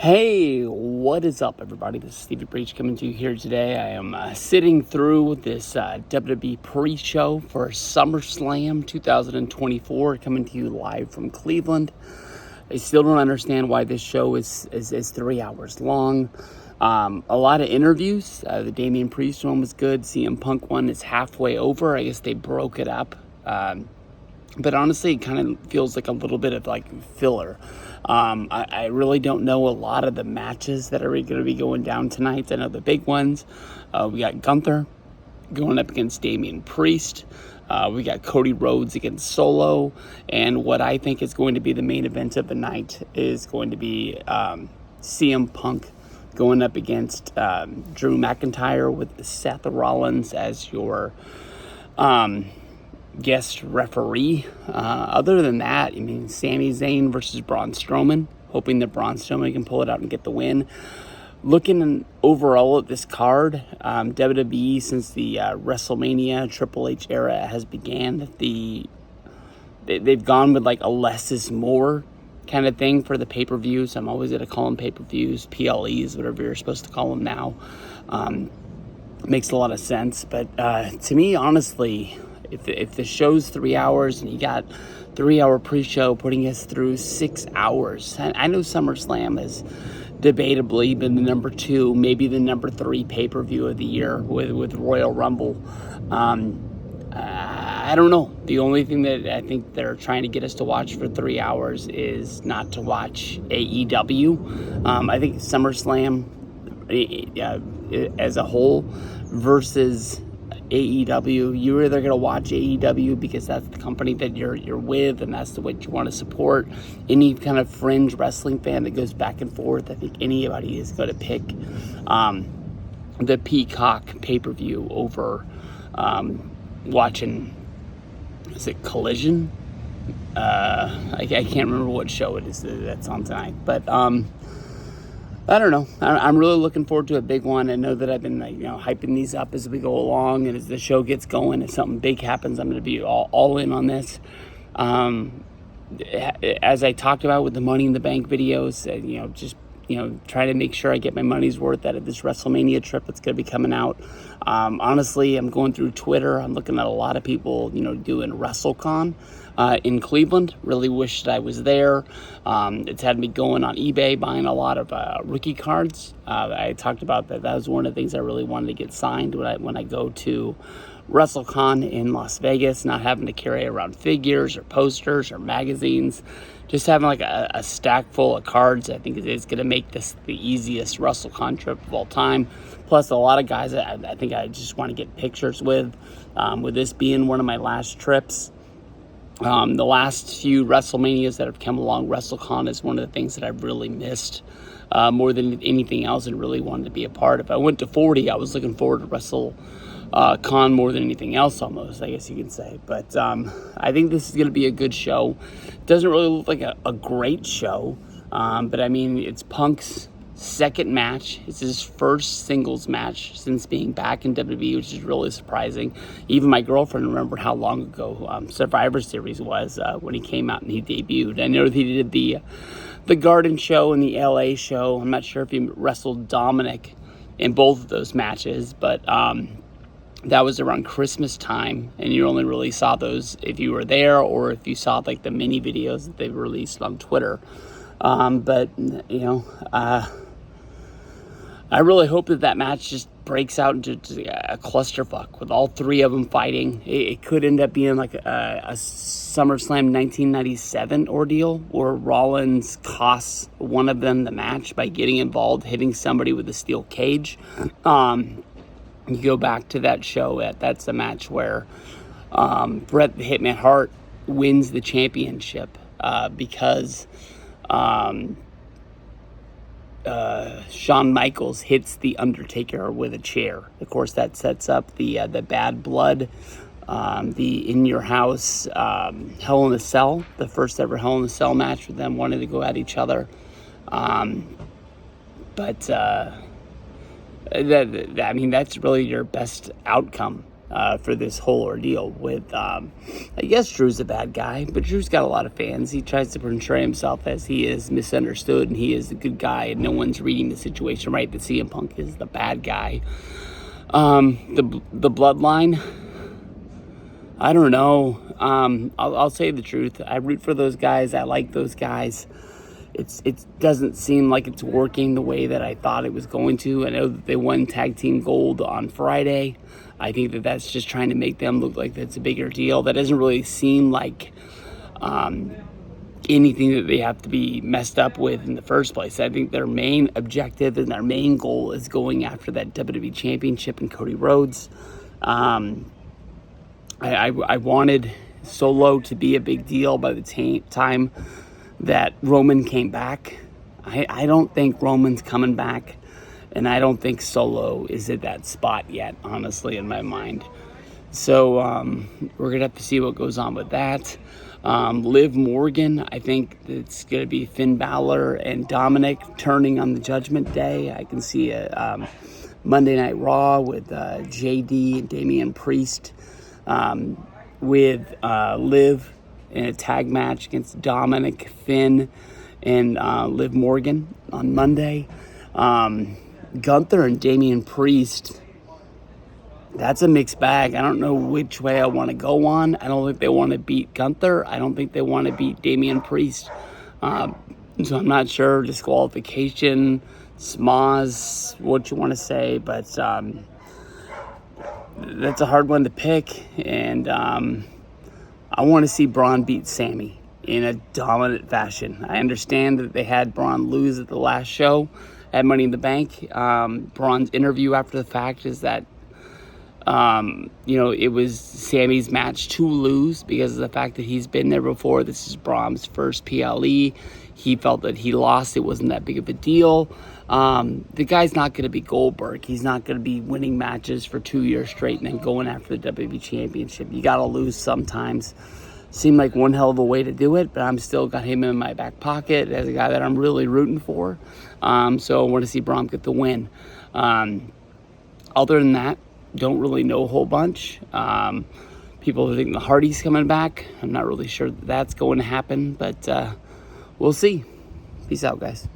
Hey, what is up, everybody? This is Stevie Breach coming to you here today. I am sitting through this WWE pre-show for SummerSlam 2024, coming to you live from Cleveland. I still don't understand why this show is 3 hours long. A lot of interviews. The Damian Priest one was good. CM Punk one is halfway over. I guess they broke it up. But honestly, it kind of feels like a little bit of like filler. I really don't know a lot of the matches that are going to be going down tonight. I know the big ones. We got Gunther going up against Damian Priest. We got Cody Rhodes against Solo. And what I think is going to be the main event of the night is going to be CM Punk going up against Drew McIntyre with Seth Rollins as your guest referee. Other than that, I mean, Sami Zayn versus Braun Strowman, hoping that Braun Strowman can pull it out and get the win. Looking overall at this card, WWE, since the WrestleMania Triple H era has began, they've gone with like a less is more kind of thing for the pay-per-views. I'm always going to call them pay-per-views, PLEs, whatever you're supposed to call them now. Makes a lot of sense, but to me, honestly, if the show's 3 hours and you got 3 hour pre-show putting us through 6 hours, I know SummerSlam has debatably been the number 2, maybe the number 3 pay-per-view of the year with Royal Rumble. I don't know. The only thing that I think they're trying to get us to watch for 3 hours is not to watch AEW. I think SummerSlam as a whole versus AEW, you're either going to watch AEW because that's the company that you're with and that's what you want to support. Any kind of fringe wrestling fan that goes back and forth, I think anybody is going to pick the Peacock pay-per-view over watching, is it Collision? I can't remember what show it is that's on tonight, but I don't know. I'm really looking forward to a big one. I know that I've been hyping these up as we go along, and as the show gets going, if something big happens, I'm going to be all in on this. As I talked about with the Money in the Bank videos, just try to make sure I get my money's worth out of this WrestleMania trip that's going to be coming out. Honestly, I'm going through Twitter. I'm looking at a lot of people, doing WrestleCon in Cleveland. Really wish that I was there. It's had me going on eBay, buying a lot of rookie cards. I talked about that. That was one of the things I really wanted to get signed when I go to WrestleCon in Las Vegas, not having to carry around figures or posters or magazines. Just having like a stack full of cards, I think is going to make this the easiest WrestleCon trip of all time. Plus, a lot of guys I think I just want to get pictures with this being one of my last trips. The last few WrestleManias that have come along, WrestleCon is one of the things that I've really missed more than anything else and really wanted to be a part of. I went to 40. I was looking forward to WrestleCon more than anything else, almost, I guess you can say. But I think this is going to be a good show. It doesn't really look like a great show, but I mean, it's Punk's second match. It's his first singles match since being back in WWE, which is really surprising. Even my girlfriend remembered how long ago Survivor Series was when he came out and he debuted. I know that he did the Garden show and the LA show. I'm not sure if he wrestled Dominic in both of those matches, but that was around Christmas time, and you only really saw those if you were there or if you saw like the mini videos that they released on Twitter. But I really hope that match just breaks out into a clusterfuck with all three of them fighting. It could end up being like a SummerSlam 1997 ordeal where Rollins costs one of them the match by getting involved, hitting somebody with a steel cage. You go back to that show, that's the match where Bret the Hitman Hart wins the championship because Shawn Michaels hits The Undertaker with a chair. Of course, that sets up the Bad Blood, the In Your House Hell in a Cell, the first ever Hell in a Cell match with them wanting to go at each other. That's really your best outcome for this whole ordeal with, I guess Drew's a bad guy, but Drew's got a lot of fans. He tries to portray himself as he is misunderstood and he is the good guy, and no one's reading the situation right, that CM Punk is the bad guy. The bloodline, I don't know. I'll say the truth. I root for those guys. I like those guys. It doesn't seem like it's working the way that I thought it was going to. I know that they won tag team gold on Friday. I think that that's just trying to make them look like that's a bigger deal. That doesn't really seem like anything that they have to be messed up with in the first place. I think their main objective and their main goal is going after that WWE Championship and Cody Rhodes. I wanted Solo to be a big deal by the time that Roman came back. I don't think Roman's coming back, and I don't think Solo is at that spot yet, honestly, in my mind. So we're going to have to see what goes on with that. Liv Morgan, I think it's going to be Finn Balor and Dominic turning on the Judgment Day. I can see a Monday Night Raw with JD and Damian Priest, with Liv in a tag match against Dominic, Finn, and Liv Morgan on Monday. Gunther and Damian Priest, that's a mixed bag. I don't know which way I want to go on. I don't think they want to beat Gunther. I don't think they want to beat Damian Priest. So I'm not sure. Disqualification, smoz, what you want to say. But that's a hard one to pick. And I want to see Braun beat Sammy in a dominant fashion. I understand that they had Braun lose at the last show at Money in the Bank. Braun's interview after the fact is that it was Sammy's match to lose because of the fact that he's been there before. This is Braun's first PLE. He felt that he lost. It wasn't that big of a deal. The guy's not going to be Goldberg. He's not going to be winning matches for 2 years straight and then going after the WWE Championship. You got to lose sometimes. Seemed like one hell of a way to do it, but I'm still got him in my back pocket as a guy that I'm really rooting for. So I want to see Braun get the win. Other than that, don't really know a whole bunch. People think the Hardys coming back. I'm not really sure that that's going to happen, but we'll see. Peace out, guys.